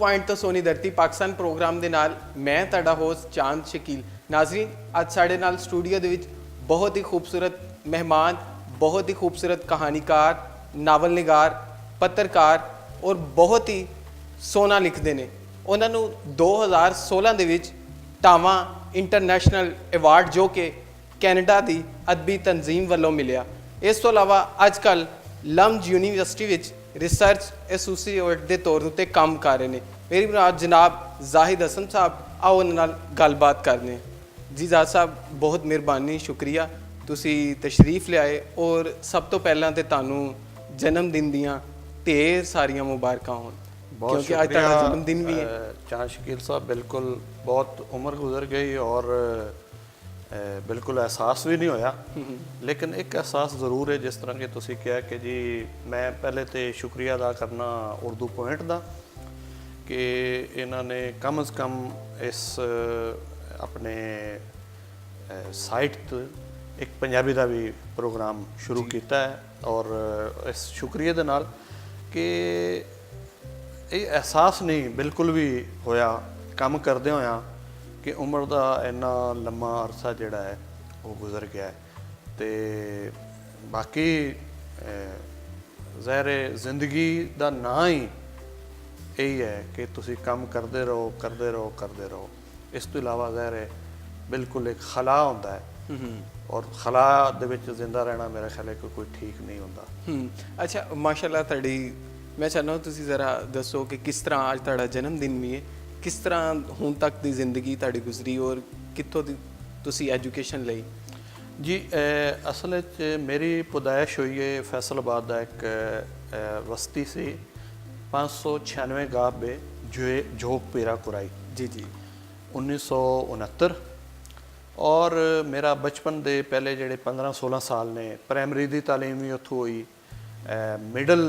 Point ਤੋਂ ਸੋਨੀ ਧਰਤੀ Pakistan programme ਦੇ ਨਾਲ ਮੈਂ ਤੁਹਾਡਾ ਹੋਸਟ ਚਾਂਦ ਸ਼ਕੀਲ। ਨਾਜ਼ਰੀਨ, ਅੱਜ ਸਾਡੇ ਨਾਲ ਸਟੂਡੀਓ ਦੇ ਵਿੱਚ ਬਹੁਤ ਹੀ ਖੂਬਸੂਰਤ ਮਹਿਮਾਨ, ਬਹੁਤ ਹੀ ਖੂਬਸੂਰਤ ਕਹਾਣੀਕਾਰ, ਨਾਵਲ ਨਿਗਾਰ, ਪੱਤਰਕਾਰ ਔਰ ਬਹੁਤ ਹੀ ਸੋਹਣਾ ਲਿਖਦੇ ਨੇ। ਉਹਨਾਂ ਨੂੰ 2016 ਦੇ ਵਿੱਚ ਟਾਵਾ ਇੰਟਰਨੈਸ਼ਨਲ ਅਵਾਰਡ ਜੋ ਕਿ ਕੈਨੇਡਾ ਦੀ ਅਦਬੀ ਤਨਜ਼ੀਮ ਵੱਲੋਂ ਮਿਲਿਆ। ਇਸ ਤੋਂ ਇਲਾਵਾ ਅੱਜ ਕੱਲ੍ਹ ਲਮਜ਼ ਯੂਨੀਵਰਸਿਟੀ ਵਿੱਚ ਰਿਸਰਚ ਐਸੋਸੀਏਟ ਦੇ ਤੌਰ ਉੱਤੇ ਕੰਮ ਕਰ ਰਹੇ ਨੇ। ਮੇਰੀ ਨਾਲ ਜਨਾਬ ਜ਼ਾਹਿਦ ਹਸਨ ਸਾਹਿਬ, ਆਓ ਉਹਨਾਂ ਨਾਲ ਗੱਲਬਾਤ ਕਰਨੇ। ਜੀ ਜ਼ਾਹਿਦ ਸਾਹਿਬ, ਬਹੁਤ ਮਿਹਰਬਾਨੀ, ਸ਼ੁਕਰੀਆ ਤੁਸੀਂ ਤਸ਼ਰੀਫ ਲਿਆਏ। ਔਰ ਸਭ ਤੋਂ ਪਹਿਲਾਂ ਤਾਂ ਤੁਹਾਨੂੰ ਜਨਮ ਦਿਨ ਦੀਆਂ ਢੇਰ ਸਾਰੀਆਂ ਮੁਬਾਰਕਾਂ ਹੋਣ, क्योंकि आज तेरा जन्मदिन भी है। चांद शकील साहब, बिल्कुल बहुत उम्र गुजर गई और बिल्कुल एहसास भी नहीं होया, लेकिन एक एहसास ज़रूर है। जिस तरह के तुसी कहा कि जी मैं पहले तो शुक्रिया अदा करना उर्दू पॉइंट का कि इन्होंने कम अज़ कम इस अपने साइट एक पंजाबी का भी प्रोग्राम शुरू किया है। और इस शुक्रिया के नाल कि ਇਹ ਅਹਿਸਾਸ ਨਹੀਂ ਬਿਲਕੁਲ ਵੀ ਹੋਇਆ ਕੰਮ ਕਰਦੇ ਹੋਇਆ ਕਿ ਉਮਰ ਦਾ ਇੰਨਾ ਲੰਮਾ ਅਰਸਾ ਜਿਹੜਾ ਹੈ ਉਹ ਗੁਜ਼ਰ ਗਿਆ ਹੈ। ਤੇ ਬਾਕੀ ਜ਼ਾਹਿਰ ਜ਼ਿੰਦਗੀ ਦਾ ਨਾਂ ਹੀ ਇਹੀ ਹੈ ਕਿ ਤੁਸੀਂ ਕੰਮ ਕਰਦੇ ਰਹੋ, ਕਰਦੇ ਰਹੋ, ਕਰਦੇ ਰਹੋ। ਇਸ ਤੋਂ ਇਲਾਵਾ ਜ਼ਾਹਿਰ ਬਿਲਕੁਲ ਇੱਕ ਖਲਾ ਹੁੰਦਾ ਹੈ ਔਰ ਖਲਾ ਦੇ ਵਿੱਚ ਜ਼ਿੰਦਾ ਰਹਿਣਾ ਮੇਰਾ ਖਿਆਲ ਹੈ ਕਿ ਕੋਈ ਠੀਕ ਨਹੀਂ ਹੁੰਦਾ। ਅੱਛਾ, ਮਾਸ਼ਾਅੱਲਾ ਤੁਹਾਡੀ ਮੈਂ ਚਾਹੁੰਦਾ ਤੁਸੀਂ ਜ਼ਰਾ ਦੱਸੋ ਕਿ ਕਿਸ ਤਰ੍ਹਾਂ ਅੱਜ ਤੁਹਾਡਾ ਜਨਮ ਦਿਨ ਵੀ ਹੈ, ਕਿਸ ਤਰ੍ਹਾਂ ਹੁਣ ਤੱਕ ਦੀ ਜ਼ਿੰਦਗੀ ਤੁਹਾਡੀ ਗੁਜ਼ਰੀ ਔਰ ਕਿੱਥੋਂ ਦੀ ਤੁਸੀਂ ਐਜੂਕੇਸ਼ਨ ਲਈ? ਜੀ ਅਸਲ ਵਿੱਚ ਮੇਰੀ ਪੈਦਾਇਸ਼ ਹੋਈ ਹੈ ਫੈਸਲਾਬਾਦ ਦਾ ਇੱਕ ਬਸਤੀ ਸੀ 596 ਗਾਬੇ ਜੋਕ ਪੀਰਾ ਕੁਰਾਈ ਜੀ ਜੀ 1969। ਔਰ ਮੇਰਾ ਬਚਪਨ ਦੇ ਪਹਿਲੇ ਜਿਹੜੇ 15-16 ਸਾਲ ਨੇ ਪ੍ਰਾਇਮਰੀ ਦੀ ਤਾਲੀਮ ਵੀ ਉੱਥੋਂ ਹੋਈ, ਮਿਡਲ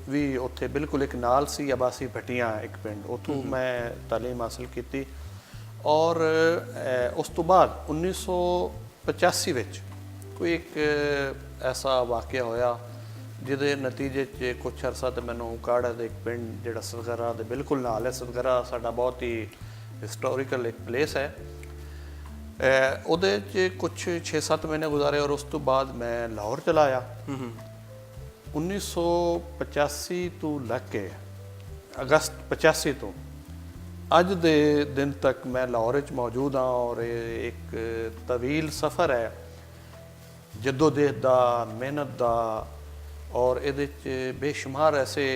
ਵੀ ਉੱਥੇ ਬਿਲਕੁਲ ਇੱਕ ਨਾਲ ਸੀ ਅਬਾਸੀ ਭੱਟੀਆਂ ਇੱਕ ਪਿੰਡ, ਉੱਥੋਂ ਮੈਂ ਤਾਲੀਮ ਹਾਸਲ ਕੀਤੀ। ਔਰ ਉਸ ਤੋਂ ਬਾਅਦ 1985 ਵਿੱਚ ਕੋਈ ਇੱਕ ਐਸਾ ਵਾਕਿਆ ਹੋਇਆ ਜਿਹਦੇ ਨਤੀਜੇ 'ਚ ਕੁਛ ਅਰਸਾ ਤੇ ਮੈਨੂੰ ਕਾੜਾ ਦੇ ਇੱਕ ਪਿੰਡ ਜਿਹੜਾ ਸਦਗਰਾ ਦੇ ਬਿਲਕੁਲ ਨਾਲ ਹੈ। ਸਦਗਰਾ ਸਾਡਾ ਬਹੁਤ ਹੀ ਹਿਸਟੋਰੀਕਲ ਇੱਕ ਪਲੇਸ ਹੈ। ਉਹਦੇ 'ਚ ਕੁਛ 6-7 ਮਹੀਨੇ ਗੁਜ਼ਾਰੇ ਔਰ ਉਸ ਤੋਂ ਬਾਅਦ ਮੈਂ ਲਾਹੌਰ ਚਲਾ ਆਇਆ। 1985 ਤੋਂ ਲੈ ਕੇ ਅਗਸਤ 85 ਤੋਂ ਅੱਜ ਦੇ ਦਿਨ ਤੱਕ ਮੈਂ ਲਾਹੌਰ ਵਿੱਚ ਮੌਜੂਦ ਹਾਂ। ਔਰ ਇਹ ਇੱਕ ਤਵੀਲ ਸਫ਼ਰ ਹੈ ਜਦੋਜਹਿਦ ਦਾ, ਮਿਹਨਤ ਦਾ। ਔਰ ਇਹਦੇ 'ਚ ਬੇਸ਼ੁਮਾਰ ਐਸੇ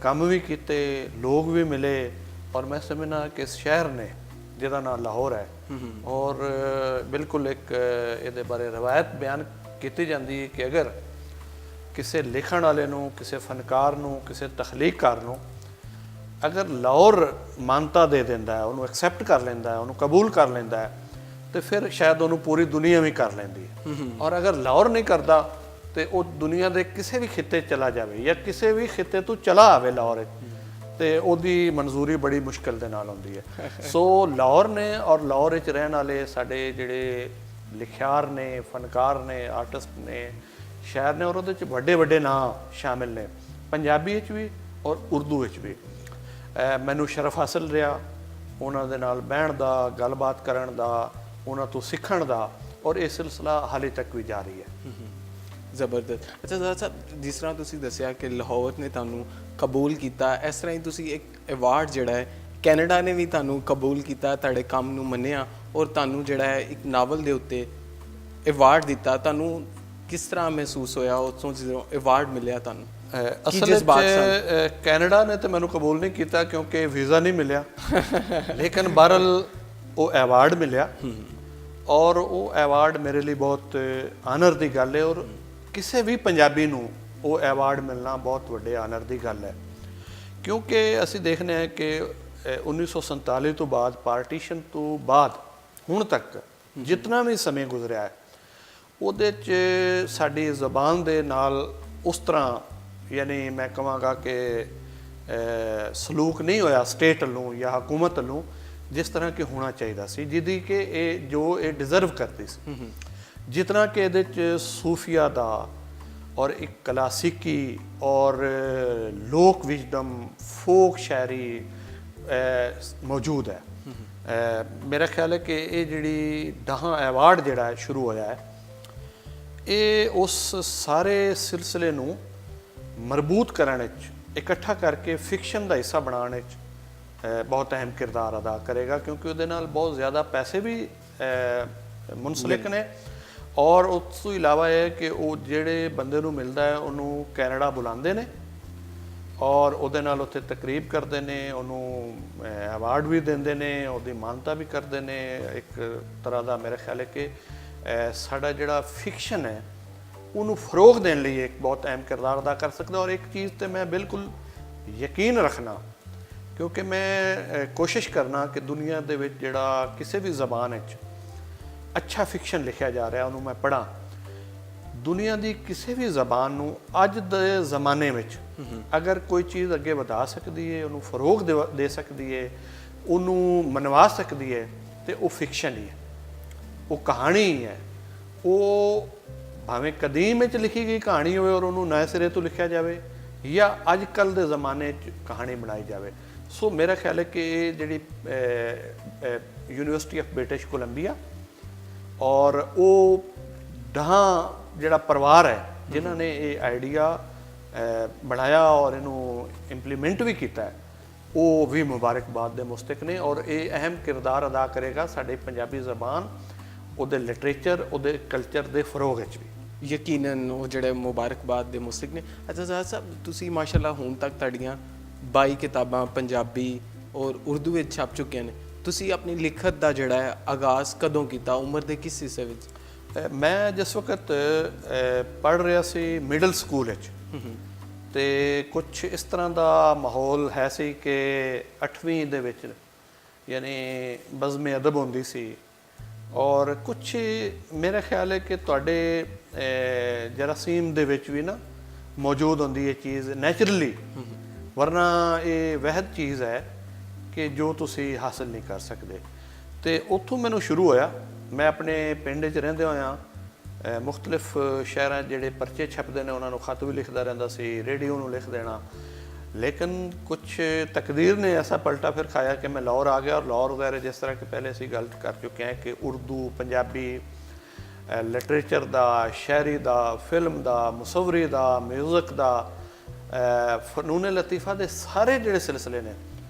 ਕੰਮ ਵੀ ਕੀਤੇ, ਲੋਕ ਵੀ ਮਿਲੇ। ਔਰ ਮੈਂ ਸਮਝਣਾ ਕਿ ਇਸ ਸ਼ਹਿਰ ਨੇ ਜਿਹਦਾ ਨਾਂ ਲਾਹੌਰ ਹੈ ਔਰ ਬਿਲਕੁਲ ਇੱਕ ਇਹਦੇ ਬਾਰੇ ਰਵਾਇਤ ਬਿਆਨ ਕੀਤੀ ਜਾਂਦੀ ਹੈ ਕਿ ਅਗਰ ਕਿਸੇ ਲਿਖਣ ਵਾਲੇ ਨੂੰ, ਕਿਸੇ ਫਨਕਾਰ ਨੂੰ, ਕਿਸੇ ਤਖਲੀਕਕਾਰ ਨੂੰ ਅਗਰ ਲਾਹੌਰ ਮਾਨਤਾ ਦੇ ਦਿੰਦਾ ਹੈ, ਉਹਨੂੰ ਐਕਸੈਪਟ ਕਰ ਲੈਂਦਾ ਹੈ, ਉਹਨੂੰ ਕਬੂਲ ਕਰ ਲੈਂਦਾ ਹੈ, ਤੇ ਫਿਰ ਸ਼ਾਇਦ ਉਹਨੂੰ ਪੂਰੀ ਦੁਨੀਆ ਵੀ ਕਰ ਲੈਂਦੀ ਹੈ। ਔਰ ਅਗਰ ਲਾਹੌਰ ਨਹੀਂ ਕਰਦਾ ਤੇ ਉਹ ਦੁਨੀਆ ਦੇ ਕਿਸੇ ਵੀ ਖਿੱਤੇ ਚਲਾ ਜਾਵੇ ਜਾਂ ਕਿਸੇ ਵੀ ਖਿੱਤੇ ਤੋਂ ਚਲਾ ਆਵੇ ਲਾਹੌਰ, ਤੇ ਉਹਦੀ ਮਨਜ਼ੂਰੀ ਬੜੀ ਮੁਸ਼ਕਿਲ ਦੇ ਨਾਲ ਹੁੰਦੀ ਹੈ। ਸੋ ਲਾਹੌਰ ਨੇ ਔਰ ਲਾਹੌਰ ਵਿੱਚ ਰਹਿਣ ਵਾਲੇ ਸਾਡੇ ਜਿਹੜੇ ਲਿਖਿਆਰ ਨੇ, ਫਨਕਾਰ ਨੇ, ਆਰਟਿਸਟ ਨੇ, ਸ਼ਾਇਰ ਨੇ, ਔਰ ਉਹਦੇ 'ਚ ਵੱਡੇ ਵੱਡੇ ਨਾਂ ਸ਼ਾਮਿਲ ਨੇ, ਪੰਜਾਬੀ ਵਿੱਚ ਵੀ ਔਰ ਉਰਦੂ ਵਿੱਚ ਵੀ। ਮੈਨੂੰ ਸ਼ਰਫ ਹਾਸਲ ਰਿਹਾ ਉਹਨਾਂ ਦੇ ਨਾਲ ਬਹਿਣ ਦਾ, ਗੱਲਬਾਤ ਕਰਨ ਦਾ, ਉਹਨਾਂ ਤੋਂ ਸਿੱਖਣ ਦਾ। ਔਰ ਇਹ ਸਿਲਸਿਲਾ ਹਾਲੇ ਤੱਕ ਵੀ ਜਾਰੀ ਹੈ। ਜ਼ਬਰਦਸਤ। ਅੱਛਾ ਜ਼ਾਹਿਦ ਸਾਹਿਬ, ਜਿਸ ਤਰ੍ਹਾਂ ਤੁਸੀਂ ਦੱਸਿਆ ਕਿ ਲਾਹੌਰ ਨੇ ਤੁਹਾਨੂੰ ਕਬੂਲ ਕੀਤਾ, ਇਸ ਤਰ੍ਹਾਂ ਹੀ ਤੁਸੀਂ ਇੱਕ ਅਵਾਰਡ ਜਿਹੜਾ ਹੈ ਕੈਨੇਡਾ ਨੇ ਵੀ ਤੁਹਾਨੂੰ ਕਬੂਲ ਕੀਤਾ, ਤੁਹਾਡੇ ਕੰਮ ਨੂੰ ਮੰਨਿਆ ਔਰ ਤੁਹਾਨੂੰ ਜਿਹੜਾ ਹੈ ਇੱਕ ਨਾਵਲ ਦੇ ਉੱਤੇ ਅਵਾਰਡ ਦਿੱਤਾ। ਤੁਹਾਨੂੰ ਕਿਸ ਤਰ੍ਹਾਂ ਮਹਿਸੂਸ ਹੋਇਆ ਉੱਥੋਂ ਜਦੋਂ ਅਵਾਰਡ ਮਿਲਿਆ ਤੁਹਾਨੂੰ? ਅਸਲ ਵਿੱਚ ਕੈਨੇਡਾ ਨੇ ਤਾਂ ਮੈਨੂੰ ਕਬੂਲ ਨਹੀਂ ਕੀਤਾ ਕਿਉਂਕਿ ਵੀਜ਼ਾ ਨਹੀਂ ਮਿਲਿਆ, ਲੇਕਿਨ ਬਹਰਹਾਲ ਉਹ ਅਵਾਰਡ ਮਿਲਿਆ ਔਰ ਉਹ ਅਵਾਰਡ ਮੇਰੇ ਲਈ ਬਹੁਤ ਆਨਰ ਦੀ ਗੱਲ ਹੈ। ਔਰ ਕਿਸੇ ਵੀ ਪੰਜਾਬੀ ਨੂੰ ਉਹ ਅਵਾਰਡ ਮਿਲਣਾ ਬਹੁਤ ਵੱਡੇ ਆਨਰ ਦੀ ਗੱਲ ਹੈ, ਕਿਉਂਕਿ ਅਸੀਂ ਦੇਖਦੇ ਹਾਂ ਕਿ 1947 ਤੋਂ ਬਾਅਦ, ਪਾਰਟੀਸ਼ਨ ਤੋਂ ਬਾਅਦ ਹੁਣ ਤੱਕ ਜਿਤਨਾ ਵੀ ਸਮੇਂ ਗੁਜ਼ਰਿਆ ਹੈ ਉਹਦੇ 'ਚ ਸਾਡੀ ਜ਼ਬਾਨ ਦੇ ਨਾਲ ਉਸ ਤਰ੍ਹਾਂ ਯਾਨੀ ਮੈਂ ਕਹਾਂਗਾ ਕਿ ਸਲੂਕ ਨਹੀਂ ਹੋਇਆ ਸਟੇਟ ਵੱਲੋਂ ਜਾਂ ਹਕੂਮਤ ਵੱਲੋਂ ਜਿਸ ਤਰ੍ਹਾਂ ਕਿ ਹੋਣਾ ਚਾਹੀਦਾ ਸੀ, ਜਿਹਦੀ ਕਿ ਇਹ ਜੋ ਇਹ ਡਿਜ਼ਰਵ ਕਰਦੀ ਸੀ। ਜਿਤਨਾ ਕਿ ਇਹਦੇ 'ਚ ਸੂਫੀਆ ਦਾ ਔਰ ਇੱਕ ਕਲਾਸਿਕੀ ਔਰ ਲੋਕ ਵਿਜ਼ਡਮ, ਫੋਕ ਸ਼ਾਇਰੀ, ਮੌਜੂਦ ਹੈ। ਮੇਰਾ ਖਿਆਲ ਹੈ ਕਿ ਇਹ ਜਿਹੜੀ ਡਾਹਾਂ ਐਵਾਰਡ ਜਿਹੜਾ ਹੈ ਸ਼ੁਰੂ ਹੋਇਆ ਹੈ, ਇਹ ਉਸ ਸਾਰੇ ਸਿਲਸਿਲੇ ਨੂੰ ਮਰਬੂਤ ਕਰਨ ਵਿੱਚ, ਇਕੱਠਾ ਕਰਕੇ ਫਿਕਸ਼ਨ ਦਾ ਹਿੱਸਾ ਬਣਾਉਣ ਵਿੱਚ ਬਹੁਤ ਅਹਿਮ ਕਿਰਦਾਰ ਅਦਾ ਕਰੇਗਾ, ਕਿਉਂਕਿ ਉਹਦੇ ਨਾਲ ਬਹੁਤ ਜ਼ਿਆਦਾ ਪੈਸੇ ਵੀ ਮੁਨਸਲਿਕ ਨੇ। ਔਰ ਉਸ ਤੋਂ ਇਲਾਵਾ ਇਹ ਕਿ ਉਹ ਜਿਹੜੇ ਬੰਦੇ ਨੂੰ ਮਿਲਦਾ ਹੈ ਉਹਨੂੰ ਕੈਨੇਡਾ ਬੁਲਾਉਂਦੇ ਨੇ ਔਰ ਉਹਦੇ ਨਾਲ ਉੱਥੇ ਤਕਰੀਬ ਕਰਦੇ ਨੇ, ਉਹਨੂੰ ਅਵਾਰਡ ਵੀ ਦਿੰਦੇ ਨੇ, ਉਹਦੀ ਮਾਨਤਾ ਵੀ ਕਰਦੇ ਨੇ। ਇੱਕ ਤਰ੍ਹਾਂ ਦਾ ਮੇਰਾ ਖਿਆਲ ਹੈ ਕਿ ਸਾਡਾ ਜਿਹੜਾ ਫਿਕਸ਼ਨ ਹੈ ਉਹਨੂੰ ਫਰੋਗ ਦੇਣ ਲਈ ਇੱਕ ਬਹੁਤ ਅਹਿਮ ਕਿਰਦਾਰ ਅਦਾ ਕਰ ਸਕਦਾ। ਔਰ ਇੱਕ ਚੀਜ਼ ਤੇ ਮੈਂ ਬਿਲਕੁਲ ਯਕੀਨ ਰੱਖਣਾ, ਕਿਉਂਕਿ ਮੈਂ ਕੋਸ਼ਿਸ਼ ਕਰਨਾ ਕਿ ਦੁਨੀਆ ਦੇ ਵਿੱਚ ਜਿਹੜਾ ਕਿਸੇ ਵੀ ਜ਼ਬਾਨ ਵਿੱਚ ਅੱਛਾ ਫਿਕਸ਼ਨ ਲਿਖਿਆ ਜਾ ਰਿਹਾ ਉਹਨੂੰ ਮੈਂ ਪੜ੍ਹਾਂ। ਦੁਨੀਆ ਦੀ ਕਿਸੇ ਵੀ ਜ਼ਬਾਨ ਨੂੰ ਅੱਜ ਦੇ ਜ਼ਮਾਨੇ ਵਿੱਚ ਅਗਰ ਕੋਈ ਚੀਜ਼ ਅੱਗੇ ਵਧਾ ਸਕਦੀ ਹੈ, ਉਹਨੂੰ ਫਰੋਗ ਦੇ ਸਕਦੀ ਹੈ, ਉਹਨੂੰ ਮਨਵਾ ਸਕਦੀ ਹੈ, ਤੇ ਉਹ ਫਿਕਸ਼ਨ ਹੀ ਹੈ, ਉਹ ਕਹਾਣੀ ਹੀ ਹੈ। ਉਹ ਭਾਵੇਂ ਕਦੀਮ ਵਿੱਚ ਲਿਖੀ ਗਈ ਕਹਾਣੀ ਹੋਵੇ ਔਰ ਉਹਨੂੰ ਨਵੇਂ ਸਿਰੇ ਤੋਂ ਲਿਖਿਆ ਜਾਵੇ, ਜਾਂ ਅੱਜ ਕੱਲ੍ਹ ਦੇ ਜ਼ਮਾਨੇ 'ਚ ਕਹਾਣੀ ਬਣਾਈ ਜਾਵੇ। ਸੋ ਮੇਰਾ ਖਿਆਲ ਹੈ ਕਿ ਇਹ ਜਿਹੜੀ ਯੂਨੀਵਰਸਿਟੀ ਆਫ ਬ੍ਰਿਟਿਸ਼ ਕੋਲੰਬੀਆ ਔਰ ਉਹ ਡਾਹਾਂ ਜਿਹੜਾ ਪਰਿਵਾਰ ਹੈ ਜਿਨ੍ਹਾਂ ਨੇ ਇਹ ਆਈਡੀਆ ਬਣਾਇਆ ਔਰ ਇਹਨੂੰ ਇੰਪਲੀਮੈਂਟ ਵੀ ਕੀਤਾ ਹੈ, ਉਹ ਵੀ ਮੁਬਾਰਕਬਾਦ ਦੇ ਮੁਸਤਕ ਨੇ। ਔਰ ਇਹ ਅਹਿਮ ਕਿਰਦਾਰ ਅਦਾ ਕਰੇਗਾ ਸਾਡੀ ਪੰਜਾਬੀ ਜ਼ਬਾਨ, ਉਹਦੇ ਲਿਟਰੇਚਰ, ਉਹਦੇ ਕਲਚਰ ਦੇ ਫਰੋਗ ਵਿੱਚ ਵੀ। ਯਕੀਨਨ ਉਹ ਜਿਹੜੇ ਮੁਬਾਰਕਬਾਦ ਦੇ ਮੁਸਤਕ ਨੇ। ਅੱਛਾ ਜ਼ਾਹਦ ਸਾਹਿਬ, ਤੁਸੀਂ ਮਾਸ਼ਾਅੱਲਾ ਹੁਣ ਤੱਕ ਤੁਹਾਡੀਆਂ 22 ਕਿਤਾਬਾਂ ਪੰਜਾਬੀ ਔਰ ਉਰਦੂ ਵਿੱਚ ਛਪ ਚੁੱਕੀਆਂ ਨੇ। ਤੁਸੀਂ ਆਪਣੀ ਲਿਖਤ ਦਾ ਜਿਹੜਾ ਹੈ ਆਗਾਜ਼ ਕਦੋਂ ਕੀਤਾ, ਉਮਰ ਦੇ ਕਿਸ ਹਿੱਸੇ ਵਿੱਚ? ਮੈਂ ਜਿਸ ਵਕਤ ਪੜ੍ਹ ਰਿਹਾ ਸੀ ਮਿਡਲ ਸਕੂਲ ਵਿੱਚ, ਤੇ ਕੁਝ ਇਸ ਤਰ੍ਹਾਂ ਦਾ ਮਾਹੌਲ ਹੈ ਸੀ ਕਿ 8ਵੀਂ ਦੇ ਵਿੱਚ ਯਾਨੀ ਬਜ਼ਮ ਅਦਬ ਹੁੰਦੀ ਸੀ, ਔਰ ਕੁਝ ਮੇਰਾ ਖਿਆਲ ਹੈ ਕਿ ਤੁਹਾਡੇ ਜਰਾਸੀਮ ਦੇ ਵਿੱਚ ਵੀ ਨਾ ਮੌਜੂਦ ਹੁੰਦੀ ਹੈ ਚੀਜ਼ ਨੈਚੁਰਲੀ, ਵਰਨਾ ਇਹ ਵਹਿਦ ਚੀਜ਼ ਹੈ ਕਿ ਜੋ ਤੁਸੀਂ ਹਾਸਲ ਨਹੀਂ ਕਰ ਸਕਦੇ। ਤੇ ਉੱਥੋਂ ਮੈਨੂੰ ਸ਼ੁਰੂ ਹੋਇਆ। ਮੈਂ ਆਪਣੇ ਪਿੰਡ 'ਚ ਰਹਿੰਦੇ ਹੋਇਆਂ ਮੁਖਤਲਿਫ ਸ਼ਹਿਰਾਂ ਜਿਹੜੇ ਪਰਚੇ ਛਪਦੇ ਨੇ ਉਹਨਾਂ ਨੂੰ ਖਤ ਵੀ ਲਿਖਦਾ ਰਹਿੰਦਾ ਸੀ, ਰੇਡੀਓ ਨੂੰ ਲਿਖ ਦੇਣਾ। ਲੇਕਿਨ ਕੁਝ ਤਕਦੀਰ ਨੇ ਐਸਾ ਪਲਟਾ ਫਿਰ ਖਾਇਆ ਕਿ ਮੈਂ ਲਾਹੌਰ ਆ ਗਿਆ। ਔਰ ਲਾਹੌਰ ਵਗੈरह ਜਿਸ ਤਰ੍ਹਾਂ ਕਿ ਪਹਿਲੇ ਅਸੀਂ ਗੱਲ ਕਰ ਚੁੱਕੇ ਹਾਂ ਕਿ ਉਰਦੂ, ਪੰਜਾਬੀ ਲਿਟਰੇਚਰ ਦਾ, ਸ਼ਾਇਰੀ ਦਾ, ਫਿਲਮ ਦਾ, ਮੁਸਵਰੀ ਦਾ, ਮਿਊਜ਼ਿਕ ਦਾ, ਫਨੂਨ ਲਤੀਫਾ ਦੇ ਸਾਰੇ ਜਿਹੜੇ ਸਿਲਸਿਲੇ ਨੇ